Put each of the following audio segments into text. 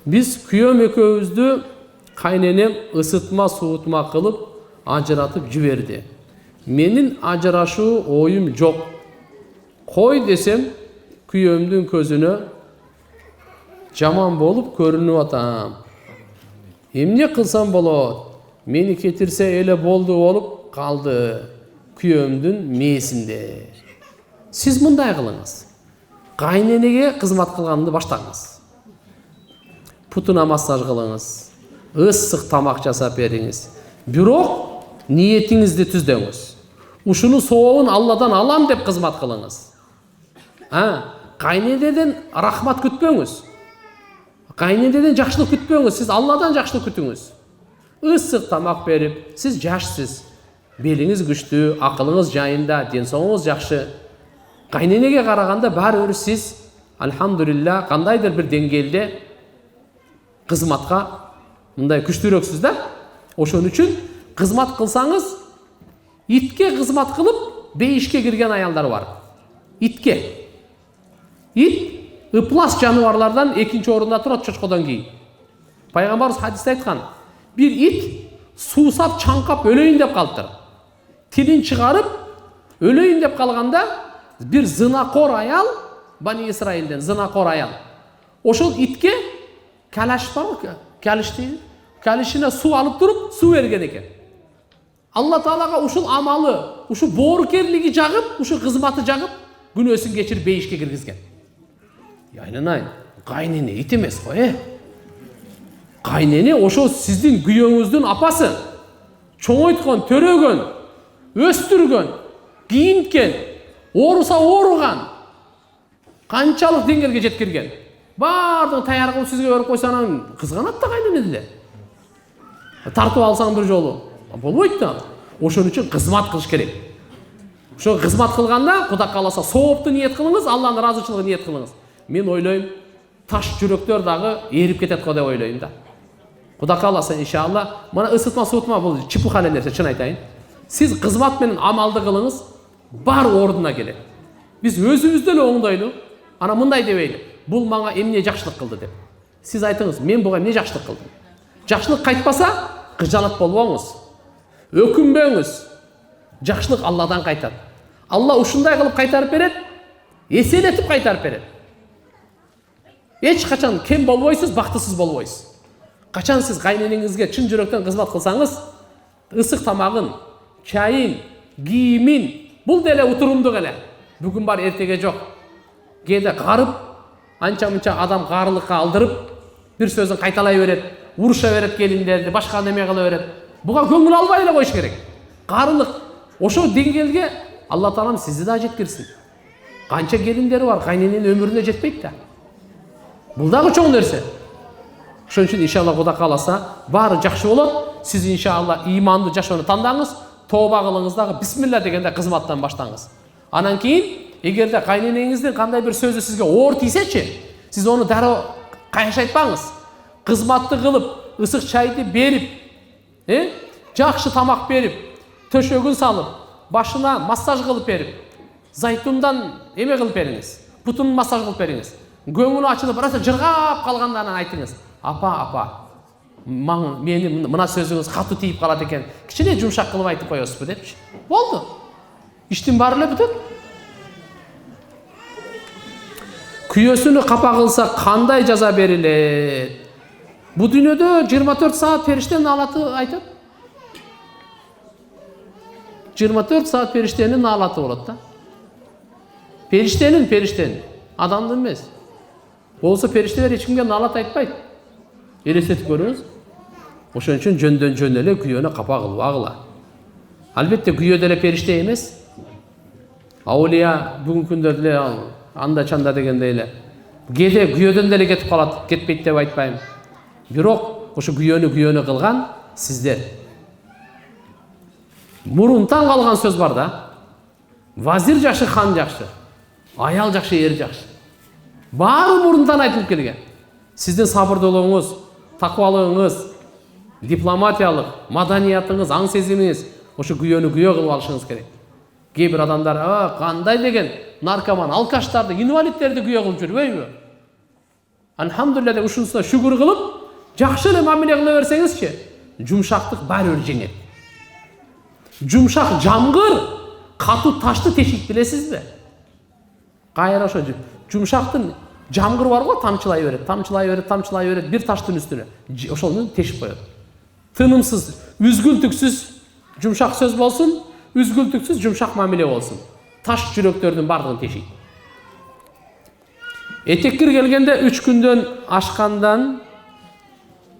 Биз күйөөм экөөбүздү кайненем ысытма суутма кылып ажыратып жиберди. Менин ажырашуу оюм жок. Кой десем күйөөмдүн көзүнө жаман болуп көрүнүп атам. Эмне кылсам болот? Мени кетирсе эле болду болуп калды күйөөмдүн мээсинде. Сиз мындай кылыңыз. Кайненеге кызмат кылганды баштаңыз. Путуна массаж кылыңыз. Ысык тамак жасап бериңиз. Бирок ниетиңизди түздөңүз. Ушуну сообун Алладан алам деп кызмат кылыңыз. Кайненеден рахмат күтпөңүз. Кайненеден жакшылык күтпөңүз. Сиз Алладан жакшылык күтүңүз. Ысык тамак берип, сиз жашсыз. Белиңиз күчтүү, акылыңыз жайында, ден соолугуңуз жакшы. Кайненеге караганда баары бир сиз альхамдулилля кандайдыр бир деңгээлде кызматка мындай күчтүүрөксүз да. Ошон үчүн кызмат кылсаңыз, итке кызмат кылып бейишке кирген аялдар бар. Итке. Ит ыплас жаныбарлардан экинчи орунда турат чочкодон кийин. Пайгамбарыбыз хадисте айткан, бир ит суусап чаңкап өлөйүн деп калыптыр. Тилин чыгарып өлөйүн деп калганда бир зынакор аял, Бани Исраилден зынакор аял. Ошол итке калаш бар, калишине суу алып туруп, суу берген экен. Алла Таалага ушул амалы, ушу боорукерлиги жагып, ушу кызматы жагып, күнөөсүн кечирип бейишке киргизген. Айнанайын, кайнене ит эмес го, Кайнене ошо сиздин күйөөңүздүн апасы. Чоңойткон, төрөгөн, өстүргөн, кийинткен, ооруса ооруган, канчалык деңгээлге жеткирген. Бардыгын таяр кылып сизге берип койсо анан кызганат да кайнене деле. Тартып алсаң бир жолу, болбойт да. Ошон үчүн кызмат кылыш керек. Ошо кызмат кылганда Кудай кааласа соопту ниет кылыңыз, Алланын ыраазычылыгын ниет кылыңыз. Мен ойлойм, таш жүрөктөр дагы эрип кетет го деп ойлойм да. Кудай кааласа иншалла, мына ысытма суутма бул чыпык эле нерсе, чын айтайын. Сиз кызмат менен амалды кылыңыз, бар ордуна келет. Биз өзүбүздү эле оңдойлу, ана мындай дебейли. Бул мага эмне жакшылык кылды деп. Сиз айтыңыз, мен буга эмне жакшылык кылдым? Жакшылык кайтпаса, кыжалат болбоңуз. Өкүнбөңүз. Жакшылык Алладан кайтат. Алла ушундай кылып кайтарып берет, эселетип кайтарып берет. Эч качан кем болбойсуз, бактысыз болбойсуз. Качан сиз кайненеңизге чын жүрөктөн кызмат кылсаңыз, ысык тамагын, чайын, кийимин, бул деле утурумдук эле. Бүгүн бар, эртеге жок. Кээде карып, анча-мынча адам карылыкка алдырып, бир сөзүн кайталай берет, уруша берет келиндерди, башка неме кыла берет. Буга көңүл албай эле коюш керек. Карылык. Ошо деңгээлге Алла Таалам сизди да жеткирсин. Канча келиндери бар, кайнененин өмүрүнө жетпейт да. Бул дагы чоң нерсе. Ошон үчүн иншалла Кудай кааласа баары жакшы болот. Сиз иншалла иманды жашоону тандаңыз, тооба кылыңыз дагы бисмилла дегенде кызматтан баштаңыз. Анан кийин эгерде кайненеңиздин кандай бир сөзү сизге оор тийсечи, сиз ону дароо кайшы айтпаңыз. Кызматты кылып, ысык чайды берип, жакшы тамак берип, төшөгүн салып, башына массаж кылып берип, зайтундан эме кылып бериңиз, путун массаж кылып бериңиз. Көңүлү ачылып, бираса жыргап калганда анан айтыңыз. Апа, мени мына сөзүңүз катуу тийип калат экен. Кичине жумшак кылып айтып коесузбу депчи. Болду. Иштин баары эле бүтөт. Күйөөсүнү капа кылса кандай жаза берилет? Бу дүйнөдө 24 саат периштенин алаты айтат. 24 саат периштенин алаты болот да. Периштенин, адамдын эмес. Болсо периштелер эч кимге налат айтпайт. Элестетип көрүңүз. Ошон үчүн жөндөн жөн эле күйөөнү капа кылбагыла. Албетте күйөө деле периште эмес. Аулия бүгүнкү күндө деле анда чанда дегендей эле. Кээде күйөөдөн деле кетип калат, кетпейт деп айтпайм. Бирок ошо күйөөнү кылган сиздер. Мурунтан калган сөз бар да. Вазир жакшы, хан жакшы. Аял жакшы, эр жакшы. Баары мурунтан айтылып келген. Сиздин сабырдуулугуңуз, таквалыгыңыз, дипломатиялык, маданиятыңыз, аң сезимиңиз ошо күйөө кылып алышыңыз керек. Кээ бир адамдар, кандай деген наркоман, алкаштарды, инвалидтерди күйөө кылып жүрбөйбү? Alhamdulillah деп ушунусуна шүгүр кылып, жакшы эле мамиле кыла берсеңизчи, жумшактык баары бир жеңет. Жумшак жамгыр катуу ташты тешик билесизби? Кайра ошо жумшактын жамгыр бар го, тамчылай берет, бир таштын үстүнө. Ошону тешип коет. Тынымсыз, үзгүлтүксүз жумшак сөз болсун, үзгүлтүксүз жумшак мамиле болсун. Таш жүрөктөрдүн бардыгын тешейт. Этеккир келгенде 3 күндөн ашкандан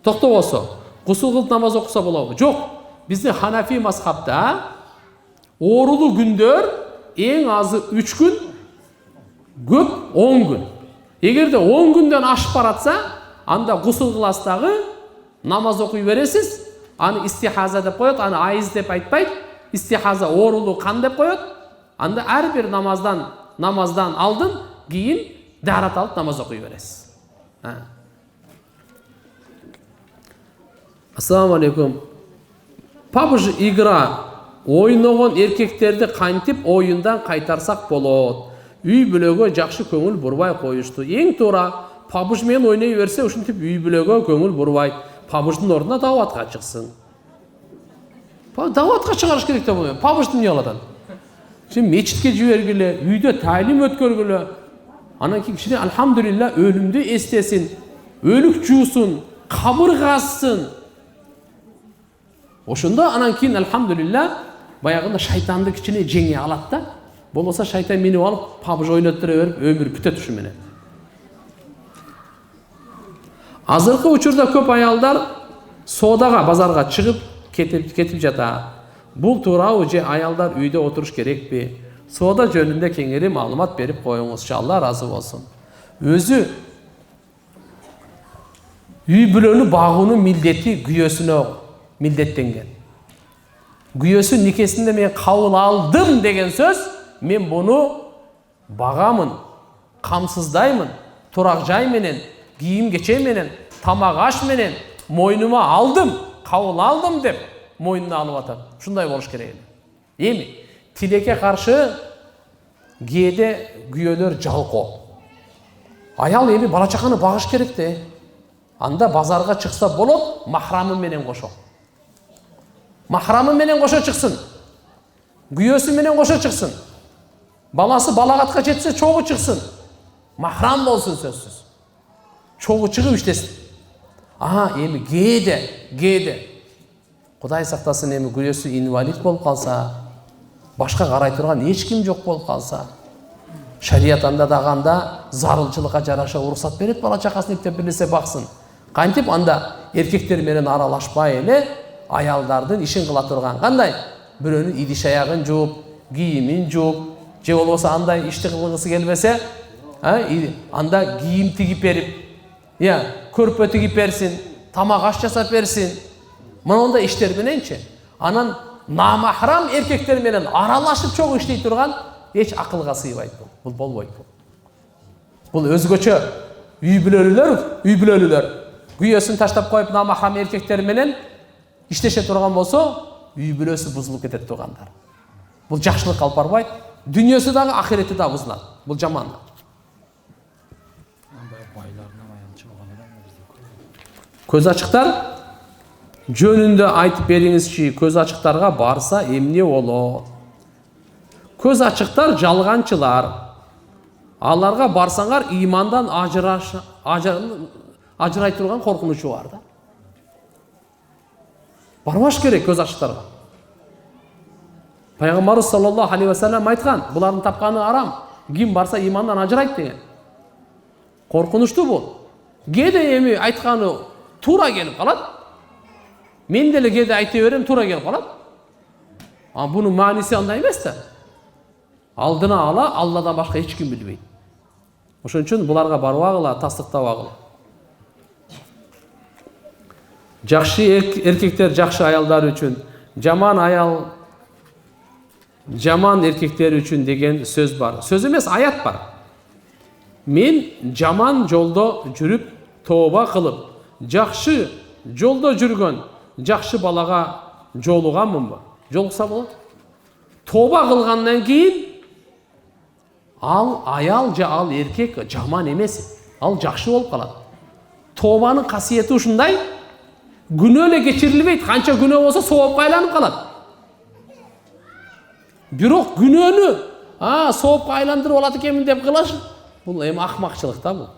токтобосо, гусул кылып намаз окуса болобу? Жок. Биздин Ханафи мазхабда оорулуу күндөр эң азы 3 күн, көп 10 күн. Эгерде 10 күндөн ашып баратса, анда гусул кыласыз дагы, намаз окуй бересиз. Аны истихаза деп коет, аны айыз деп айтпайт. Истихаза оорулуу кан деп коет. Анда ар бир намаздан алдын кийин дарат алып намаз окуй бересиз. Ассаламу алейкум. PUBG игра ойногон эркектерди кантип оюндан кайтарсак болот? Үй бүлөгө жакшы көңүл бурбай коюшту. Эң туура PUBG менен ойной берсе, ушинтип үй бүлөгө көңүл бурбайт. PUBG'дын ордуна даватка чыксын. Даватка чыгарыш керек деп ойлойм. PUBG'ды эмне кылат? Şimdi мечитке жибергиле, үйдө талим өткөргүлө. Анан кийин кичине алхамдулилла өлүмдү эстесин, өлүк жуусун, кабыргасын. Ошондо анан кийин алхамдулилла баягында шайтанды кичине жеңе алат да. Болбосо шайтан минип алып, PUBG ойноттура берип, өмүр бүтөт ушу менен. Азыркы учурда көп аялдар соодага, базарга чыгып кетип жата. Бул туурабы же аялдар үйдө отуруш керекпи? Соода жөнүндө кеңири маалымат берип коюңузчу. Алла разы болсун. Өзү үй бүлөнү багуунун милдети күйөөсүнө милдеттенген. Күйөөсү никесинде мен кабыл алдым деген сөз, мен буну багамын, камсыздаймын, турак жай менен, кийим кече менен, тамак аш менен мойнума алдым, кабыл алдым деп мойнуна алып атат. Ушундай болуш керек. Эми тилекке каршы кээде күйөөлөр жалкоо. Аял эми бала чаканы багыш керек да. Анда базарга чыкса болот, махрамы менен кошо. Махрамы менен кошо чыксын. Күйөөсү менен кошо чыксын. Баласы балагатка жетсе чогуу чыксын. Махрам болсун сөзсүз. Чогуу чыгып иштесин. Эми кээде Кудай сактасын, эми күйөөсү инвалид болуп калса, башка карай турган эч ким жок болуп калса, шарият анда даганда зарылчылыкка жараша уруксат берет, бала чакасын иптеп бирлесе баксын. Кантип анда эркектер менен аралашпай эле аялдардын ишин кыла турган. Кандай? Бирөөнүн идиш аягын жууп, кийимин жууп, же болбосо андай ишти кылгысы келбесе, анда кийим тигип берип, көрпө тигип берсин, тамак аш жасап берсин. Мындай иштер мененчи. Анан намахрам эркектер менен аралашып чогуу иштей турган эч акылга сыйбайт бул. Бул болбойт. Бул өзгөчө үй бүлөлүлөр күйөөсүн таштап коюп намахрам эркектер менен иштеше турган болсо, үй бүлөсү бузулуп кетет тургандар. Бул жакшылыкка алып барбайт. Дүйнөсү дагы, ахирети дагы бузулат. Бул жаман. Көз ачыктар жөнүндө айтып бериңизчи, көз ачыктарга барса эмне болот? Көз ачыктар жалганчылар. Аларга барсаңар имандан ажырай турган коркунучу бар да. Барбаш керек көз ачыктарга. Пайгамбарыбыз саллаллаху алейхи ва саллям айткан, булардын тапканы арам. Ким барса имандан ажырайт деген. Коркунучтуу бул. Кээде эми айтканы туура келип калат. Мен деле кээде айта берем, туура келип калат. Бунун мааниси андай эмес да. Алдына ала, Алладан башка эч ким билбейт. Ошон үчүн буларга барбагыла, тастыктабагыла. Жакшы эркектер жакшы аялдар үчүн, жаман аял жаман эркектер үчүн деген сөз бар. Сөз эмес, аят бар. Мен жаман жолдо жүрүп, тооба кылып, жакшы жолдо жүргөн жакшы балага жолуганмынбы? Жолукса болот. Тооба кылгандан кийин ал аял же ал эркек жаман эмес, ал жакшы болуп калат. Тобанын касиети ушундай. Күнөө эле кечирилбейт. Канча күнөө болсо соопко айланып калат. Бирок күнөөнү соопко айландырып алат экенмин деп кылыш, бул эми акмакчылык да бул.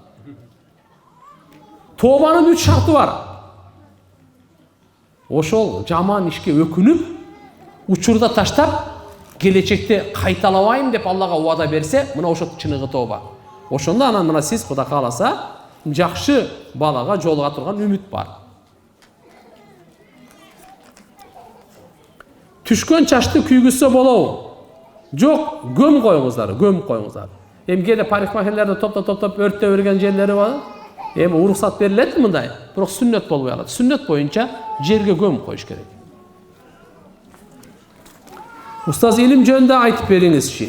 Тобанын 3 шарты бар. Ошол жаман ишке өкүнүп, учурда таштап, келечекте кайталабайм деп Аллага убада берсе, мына ошо чыныгы тоба. Ошондо анан мына сиз Кудай кааласа, жакшы балага жолуга турган үмүт бар. Түшкөн чачты күйгүзсө болобу? Жок, göm коюңуздар. Эми кээде парикмахерлерди топтоп өрттөп берген жерлери бар. Эми уруксат берилет мындай, бирок сүннөт болбой калат. Сүннөт боюнча жерге göm коюш керек. Устаз, илим жөнүндө айтып бериңизчи.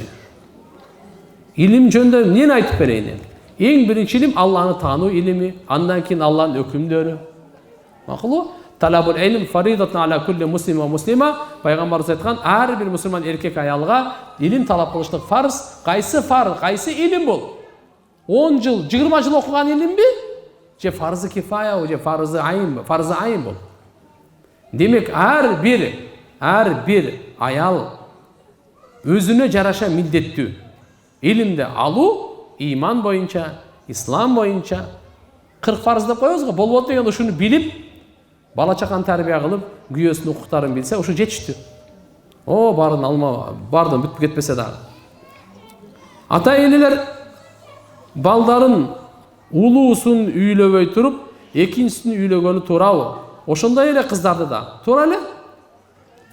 Илим жөнүндө эмнени айтып берейин? Эң биринчи илим Алланы таануу илими, андан кийин Алланын өкүмдөрү. Макулу? Талабул илм фаридатун аля кулли муслим ва муслима. Пайгамбарыбыз айткан, ар бир мусулман эркек аялга илим талап кылыштык фарз. Кайсы илим бул? 10 жыл, 20 жыл окуган илимби? Же фарзы кифая, же фарзы айын бул. Демек, ар бир аял өзүнө жараша милдеттүү. Илимди алуу, иман боюнча, ислам боюнча 40 фарз деп коебуз го, болбойт деген ушуну билип, бала чаканы тарбия кылып, күйөөсүнүн укуктарын билсе, ушу жетиштүү. Бардын алма, бардын бүтүп кетпесе дагы. Ата-энелер балдарын улуусун үйлөбөй туруп, экинчисин үйлөгөнү туурабы? Ошондой эле кыздарды да. Туура эле.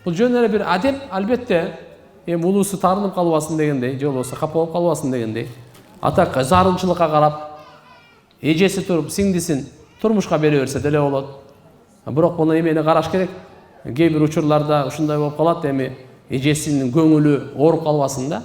Бул жөн эле бир адеп, албетте. Эми улуусу таарынып калбасын дегендей, же болбосо капа болуп калбасын дегендей. Ата зарынчылыкка карап, эжеси туруп, сиңдисин турмушка бере берсе деле болот. Бирок буну эмени караш керек. Кээ бир учурларда ушундай болуп калат, эми эжесинин көңүлү ооруп калбасын да.